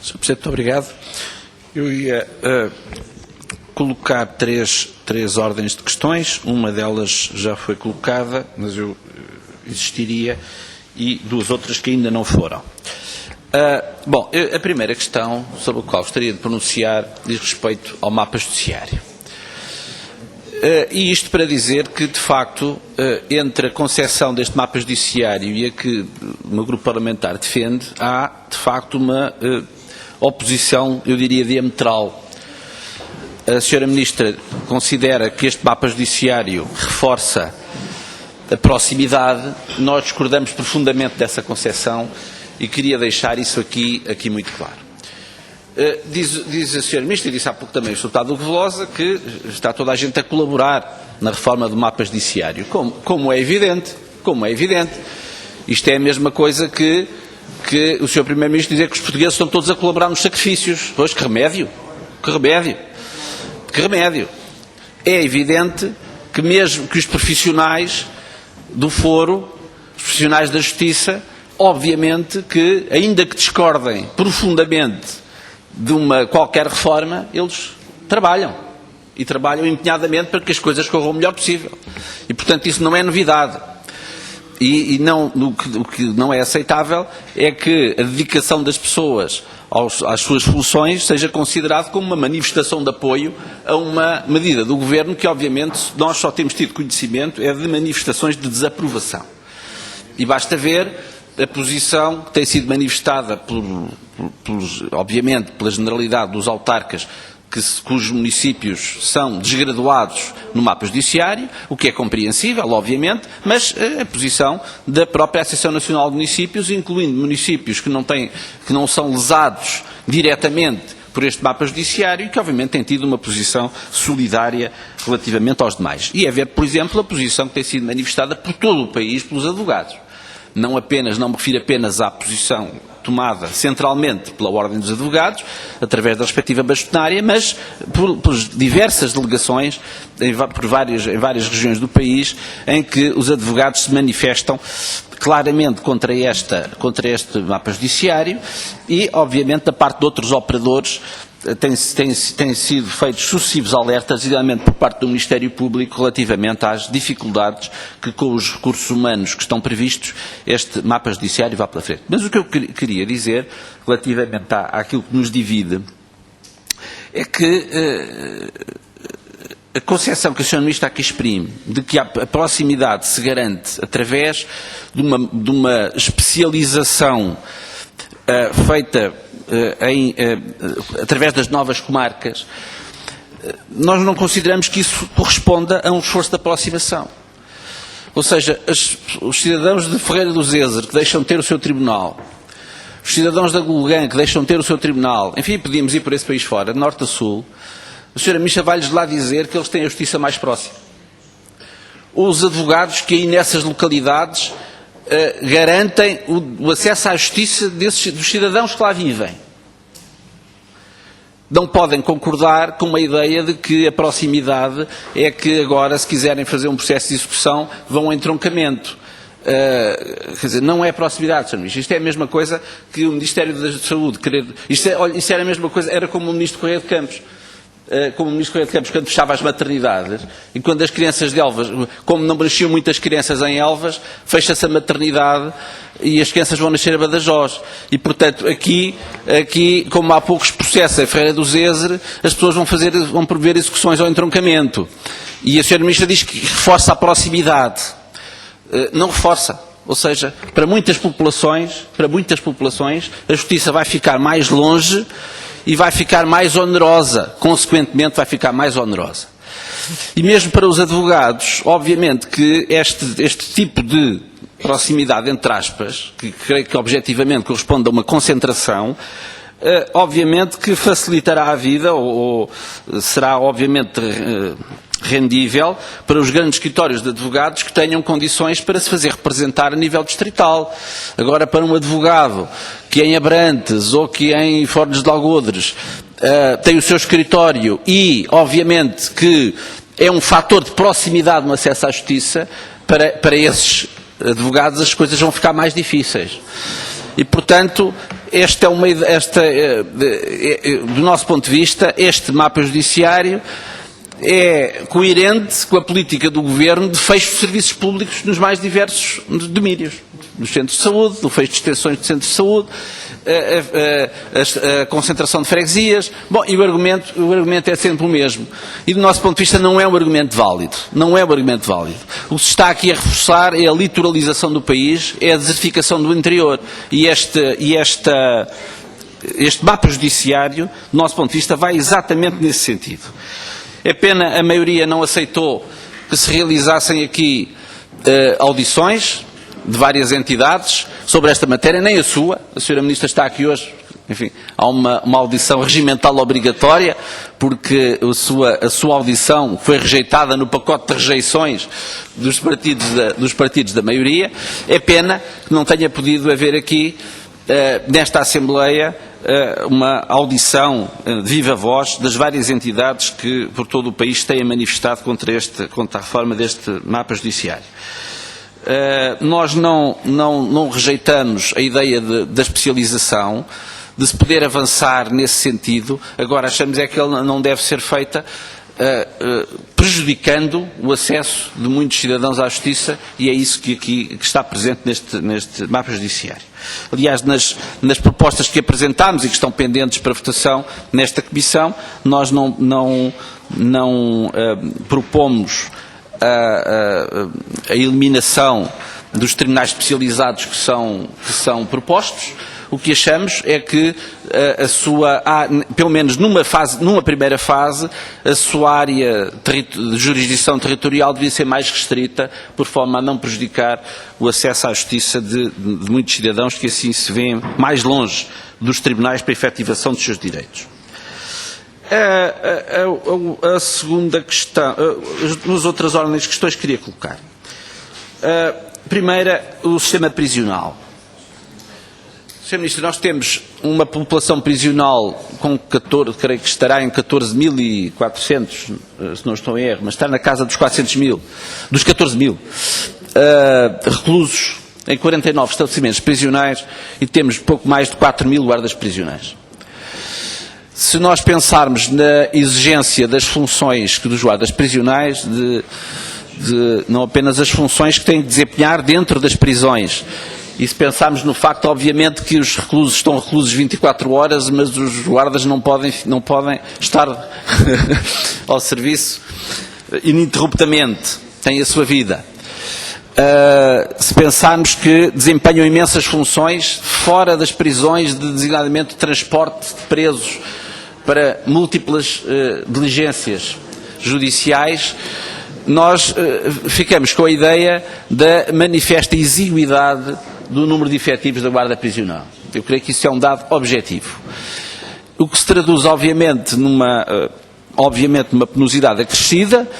Sr. Presidente, muito obrigado. Eu ia colocar três ordens de questões, uma delas já foi colocada, mas eu insistiria, e duas outras que ainda não foram. Bom, a primeira questão sobre a qual gostaria de pronunciar diz respeito ao mapa judiciário. E isto para dizer que, de facto, entre a concepção deste mapa judiciário e a que o meu grupo parlamentar defende, há, de facto, uma oposição, eu diria, diametral. A Sra. Ministra considera que este mapa judiciário reforça a proximidade. Nós discordamos profundamente dessa concepção e queria deixar isso aqui muito claro. Diz a Sra. Ministra, e disse há pouco também o Sr. Deputado Hugo Velosa, que está toda a gente a colaborar na reforma do mapa judiciário. Como é evidente, isto é a mesma coisa que o Sr. Primeiro-Ministro dizer que os portugueses estão todos a colaborar nos sacrifícios. Pois, que remédio. É evidente que mesmo que os profissionais do foro, os profissionais da justiça, obviamente que, ainda que discordem profundamente de qualquer reforma, eles trabalham. E trabalham empenhadamente para que as coisas corram o melhor possível. E, portanto, isso não é novidade. O que não é aceitável é que a dedicação das pessoas às suas funções seja considerado como uma manifestação de apoio a uma medida do Governo que, obviamente, nós só temos tido conhecimento de manifestações de desaprovação. E basta ver a posição que tem sido manifestada, obviamente, pela generalidade dos autarcas cujos municípios são desgraduados no mapa judiciário, o que é compreensível, obviamente, mas a posição da própria Associação Nacional de Municípios, incluindo municípios que não são lesados diretamente por este mapa judiciário e que, obviamente, têm tido uma posição solidária relativamente aos demais. E é ver, por exemplo, a posição que tem sido manifestada por todo o país pelos advogados. Não me refiro apenas à posição tomada centralmente pela Ordem dos Advogados, através da respectiva bastonária, mas por diversas delegações em várias regiões do país, em que os advogados se manifestam claramente contra este mapa judiciário e, obviamente, da parte de outros operadores, têm sido feitos sucessivos alertas, idealmente por parte do Ministério Público, relativamente às dificuldades que, com os recursos humanos que estão previstos, este mapa judiciário vá pela frente. Mas o que eu queria dizer, relativamente àquilo que nos divide, é que a concepção que a Sra. Ministra aqui exprime, de que a proximidade se garante através de uma especialização feita através das novas comarcas, nós não consideramos que isso corresponda a um esforço de aproximação. Ou seja, os cidadãos de Ferreira do Zezer que deixam de ter o seu tribunal, os cidadãos da Gulgã que deixam de ter o seu tribunal, enfim, podíamos ir por esse país fora, de norte a sul, a Sra. Ministra vai-lhes lá dizer que eles têm a justiça mais próxima. Os advogados que aí nessas localidades garantem o acesso à justiça dos cidadãos que lá vivem. Não podem concordar com uma ideia de que a proximidade é que agora, se quiserem fazer um processo de execução, vão ao entroncamento. Quer dizer, não é proximidade, Sr. Ministro. Isto é a mesma coisa que o Ministério da Saúde querer. Isto era a mesma coisa, era como o Ministro Correia de Campos. Como o Ministro Correia de Campos, quando fechava as maternidades, e quando as crianças de Elvas, como não nasciam muitas crianças em Elvas, fecha-se a maternidade e as crianças vão nascer a Badajoz. E, portanto, aqui como há poucos processos em Ferreira do Zezer, as pessoas vão prever execuções ao entroncamento. E a Sra. Ministra diz que reforça a proximidade. Não reforça. Ou seja, para muitas populações, a justiça vai ficar mais longe e vai ficar mais onerosa, consequentemente vai ficar mais onerosa. E mesmo para os advogados, obviamente que este tipo de proximidade, entre aspas, que creio que objetivamente corresponde a uma concentração, obviamente que facilitará a vida ou será obviamente rendível para os grandes escritórios de advogados que tenham condições para se fazer representar a nível distrital. Agora, para um advogado que em Abrantes ou que em Fornos de Algodres tem o seu escritório e, obviamente, que é um fator de proximidade no acesso à justiça, para esses advogados as coisas vão ficar mais difíceis. E, portanto, do nosso ponto de vista, este mapa judiciário é coerente com a política do Governo de fecho de serviços públicos nos mais diversos domínios. Dos centros de saúde, do fecho de extensões de centros de saúde, a concentração de freguesias. Bom, e o argumento é sempre o mesmo. E do nosso ponto de vista não é um argumento válido. Não é um argumento válido. O que se está aqui a reforçar é a litoralização do país, é a desertificação do interior. E este mapa judiciário, do nosso ponto de vista, vai exatamente nesse sentido. É pena a maioria não aceitou que se realizassem aqui audições de várias entidades sobre esta matéria, nem a sua. A Sra. Ministra está aqui hoje, enfim, há uma audição regimental obrigatória, porque a sua audição foi rejeitada no pacote de rejeições dos partidos da maioria. É pena que não tenha podido haver aqui, nesta Assembleia, uma audição de viva voz das várias entidades que por todo o país têm manifestado contra a reforma deste mapa judiciário. Nós não rejeitamos a ideia da especialização, de se poder avançar nesse sentido. Agora achamos é que ela não deve ser feita prejudicando o acesso de muitos cidadãos à justiça, e é isso que está presente neste mapa judiciário. Aliás, nas propostas que apresentámos e que estão pendentes para votação nesta Comissão, nós não propomos a eliminação dos tribunais especializados que são propostos. O que achamos é que pelo menos numa primeira fase, a sua área de jurisdição territorial devia ser mais restrita, por forma a não prejudicar o acesso à justiça de muitos cidadãos que assim se veem mais longe dos tribunais para a efetivação dos seus direitos. A segunda questão, as duas outras ordens de questões que queria colocar. Primeira, o sistema prisional. Sr. Ministro, nós temos uma população prisional com 14, creio que estará em 14.400, se não estou em erro, mas está na casa dos 400.000, dos 14.000 reclusos em 49 estabelecimentos prisionais, e temos pouco mais de 4.000 guardas prisionais. Se nós pensarmos na exigência das funções dos guardas prisionais, não apenas as funções que têm de desempenhar dentro das prisões, e se pensarmos no facto, obviamente, que os reclusos estão reclusos 24 horas, mas os guardas não podem estar ao serviço ininterruptamente, têm a sua vida. Se pensarmos que desempenham imensas funções fora das prisões, designadamente de transporte de presos para múltiplas diligências judiciais, nós ficamos com a ideia da manifesta exiguidade do número de efetivos da Guarda Prisional. Eu creio que isso é um dado objetivo. O que se traduz, obviamente, numa penosidade acrescida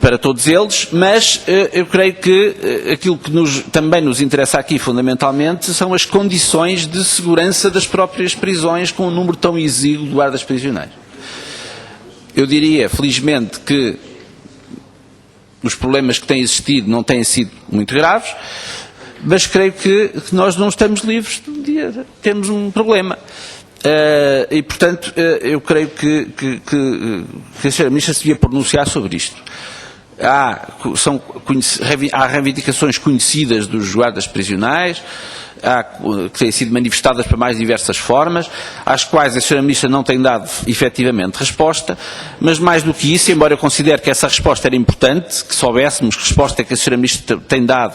para todos eles, mas eu creio que aquilo que também nos interessa aqui fundamentalmente são as condições de segurança das próprias prisões com um número tão exíguo de guardas prisionais. Eu diria, felizmente, que os problemas que têm existido não têm sido muito graves, mas creio que nós não estamos livres de um dia temos um problema. E, portanto, eu creio que a Sra. Ministra se devia pronunciar sobre isto. Há reivindicações conhecidas dos guardas prisionais, que têm sido manifestadas para mais diversas formas, às quais a Sra. Ministra não tem dado efetivamente resposta, mas mais do que isso, embora eu considere que essa resposta era importante, que soubéssemos que resposta é que a Sra. Ministra tem dado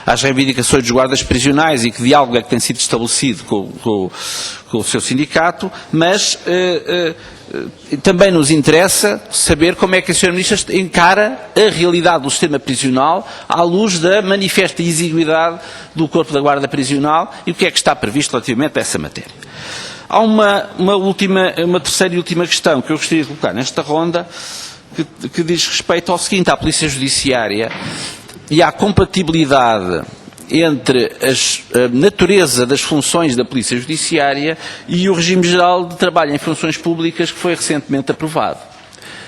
às reivindicações dos guardas prisionais e que diálogo é que tem sido estabelecido com o seu sindicato, mas também nos interessa saber como é que a Sra. Ministra encara a realidade do sistema prisional à luz da manifesta exiguidade do corpo da Guarda Prisional e o que é que está previsto relativamente a essa matéria. Há uma terceira e última questão que eu gostaria de colocar nesta ronda, que diz respeito ao seguinte, à Polícia Judiciária e à compatibilidade entre a natureza das funções da Polícia Judiciária e o regime geral de trabalho em funções públicas que foi recentemente aprovado,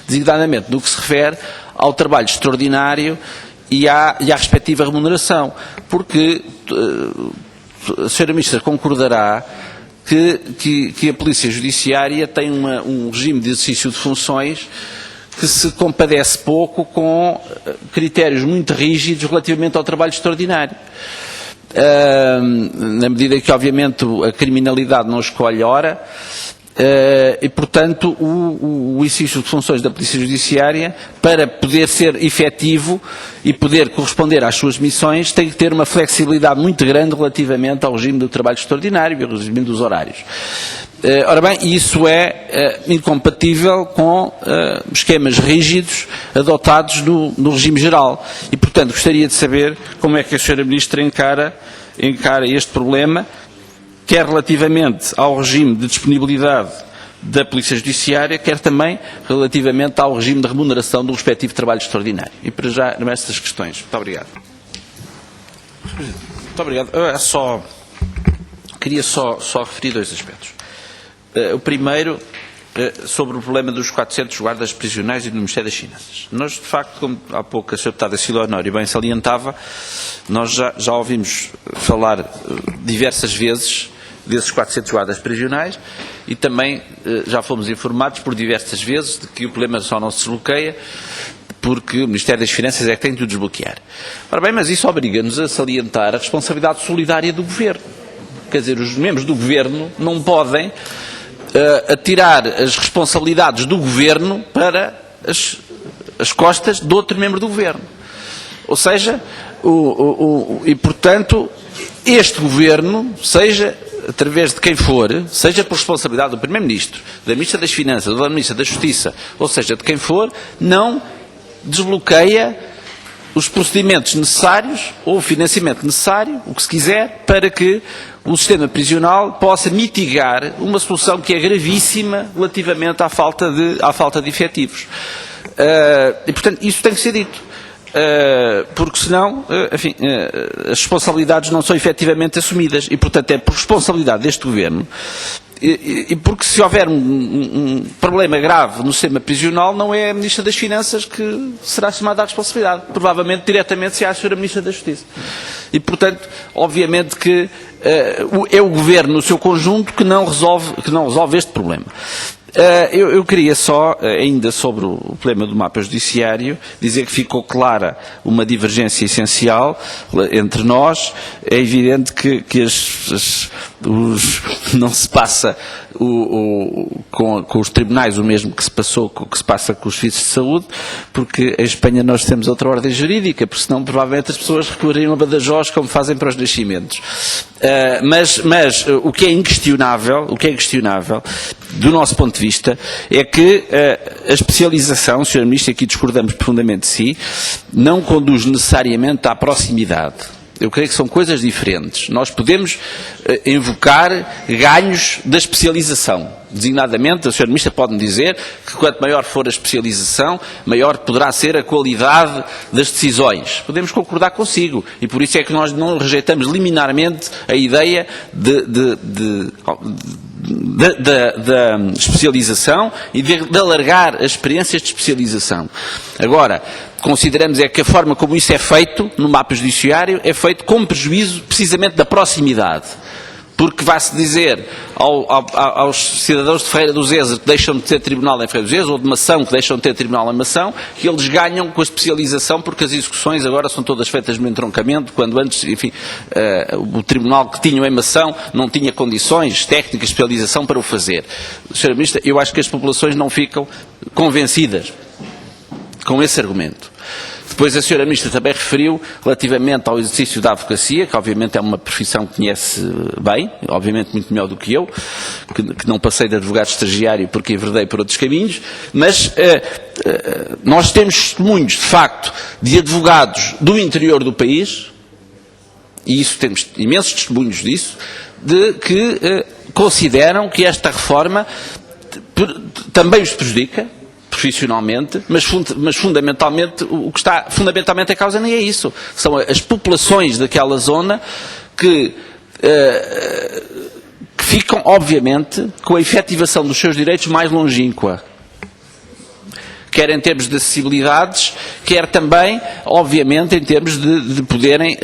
designadamente no que se refere ao trabalho extraordinário e à respectiva remuneração, porque a Sra. Ministra concordará que a Polícia Judiciária tem um regime de exercício de funções que se compadece pouco com critérios muito rígidos relativamente ao trabalho extraordinário. Na medida que, obviamente, a criminalidade não escolhe hora, e, portanto, o exercício de funções da Polícia Judiciária, para poder ser efetivo e poder corresponder às suas missões, tem que ter uma flexibilidade muito grande relativamente ao regime do trabalho extraordinário e ao regime dos horários. Ora bem, isso é incompatível com esquemas rígidos adotados no regime geral. E, portanto, gostaria de saber como é que a Sra. Ministra encara este problema, quer relativamente ao regime de disponibilidade da Polícia Judiciária, quer também relativamente ao regime de remuneração do respectivo trabalho extraordinário. E para já, nestas questões. Muito obrigado. Muito obrigado. Queria só referir dois aspectos. O primeiro, sobre o problema dos 400 guardas prisionais e do Ministério das Finanças. Nós, de facto, como há pouco a Sra. Deputada Cília Honório bem salientava, nós já ouvimos falar diversas vezes desses 400 guardas prisionais e também já fomos informados por diversas vezes de que o problema só não se desbloqueia porque o Ministério das Finanças é que tem de o desbloquear. Ora bem, mas isso obriga-nos a salientar a responsabilidade solidária do Governo. Quer dizer, os membros do Governo não podem atirar as responsabilidades do Governo para as costas de outro membro do Governo. Ou seja, e portanto, este Governo, seja através de quem for, seja por responsabilidade do Primeiro-Ministro, da Ministra das Finanças ou da Ministra da Justiça, ou seja, de quem for, não desbloqueia os procedimentos necessários ou o financiamento necessário, o que se quiser, para que o sistema prisional possa mitigar uma solução que é gravíssima relativamente à falta de efetivos. E, portanto, isso tem que ser dito. Porque senão, enfim, as responsabilidades não são efetivamente assumidas e, portanto, é por responsabilidade deste Governo e porque se houver um problema grave no sistema prisional não é a Ministra das Finanças que será chamada à responsabilidade, provavelmente diretamente se é a Sra. Ministra da Justiça. E, portanto, obviamente que é o Governo no seu conjunto que não resolve este problema. Eu queria só, ainda sobre o problema do mapa judiciário, dizer que ficou clara uma divergência essencial entre nós. É evidente que não se passa com os tribunais o mesmo que se passa com os serviços de saúde, porque em Espanha nós temos outra ordem jurídica, porque senão provavelmente as pessoas recorreriam a Badajoz como fazem para os nascimentos. Mas o que é inquestionável, do nosso ponto de vista, é que a especialização, Sr. Ministro, aqui discordamos profundamente de si, não conduz necessariamente à proximidade. Eu creio que são coisas diferentes. Nós podemos invocar ganhos da especialização. Designadamente, a Sra. Ministra pode-me dizer que quanto maior for a especialização, maior poderá ser a qualidade das decisões. Podemos concordar consigo. E por isso é que nós não rejeitamos liminarmente a ideia da especialização e de alargar as experiências de especialização. Agora, consideramos que a forma como isso é feito no mapa judiciário é feito com prejuízo precisamente da proximidade. Porque vai-se dizer aos cidadãos de Ferreira do Zezer que deixam de ter tribunal em Ferreira do Zezer, ou de Mação que deixam de ter tribunal em Mação, que eles ganham com a especialização, porque as execuções agora são todas feitas no entroncamento, quando antes, enfim, o tribunal que tinham em Mação não tinha condições técnicas de especialização para o fazer. Sra. Ministra, eu acho que as populações não ficam convencidas com esse argumento. Depois a Sra. Ministra também referiu relativamente ao exercício da advocacia, que obviamente é uma profissão que conhece bem, obviamente muito melhor do que eu, que não passei de advogado estagiário porque enverdei por outros caminhos, mas nós temos testemunhos, de facto, de advogados do interior do país, e isso temos imensos testemunhos disso, de que consideram que esta reforma também os prejudica, profissionalmente, mas fundamentalmente o que está fundamentalmente a causa nem é isso. São as populações daquela zona que ficam, obviamente, com a efetivação dos seus direitos mais longínqua. Quer em termos de acessibilidades, quer também, obviamente, em termos de poderem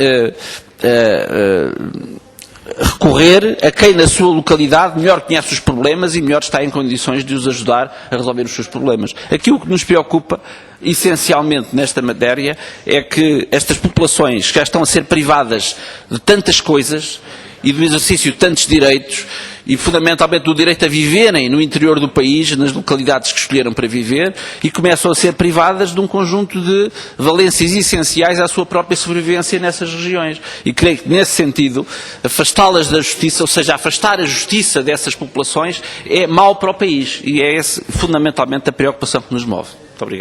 recorrer a quem na sua localidade melhor conhece os problemas e melhor está em condições de os ajudar a resolver os seus problemas. Aquilo que nos preocupa, essencialmente nesta matéria, é que estas populações que já estão a ser privadas de tantas coisas e do exercício de tantos direitos, e fundamentalmente do direito a viverem no interior do país, nas localidades que escolheram para viver, e começam a ser privadas de um conjunto de valências essenciais à sua própria sobrevivência nessas regiões. E creio que, nesse sentido, afastá-las da justiça, ou seja, afastar a justiça dessas populações, é mau para o país. E é essa, fundamentalmente, a preocupação que nos move. Muito obrigado.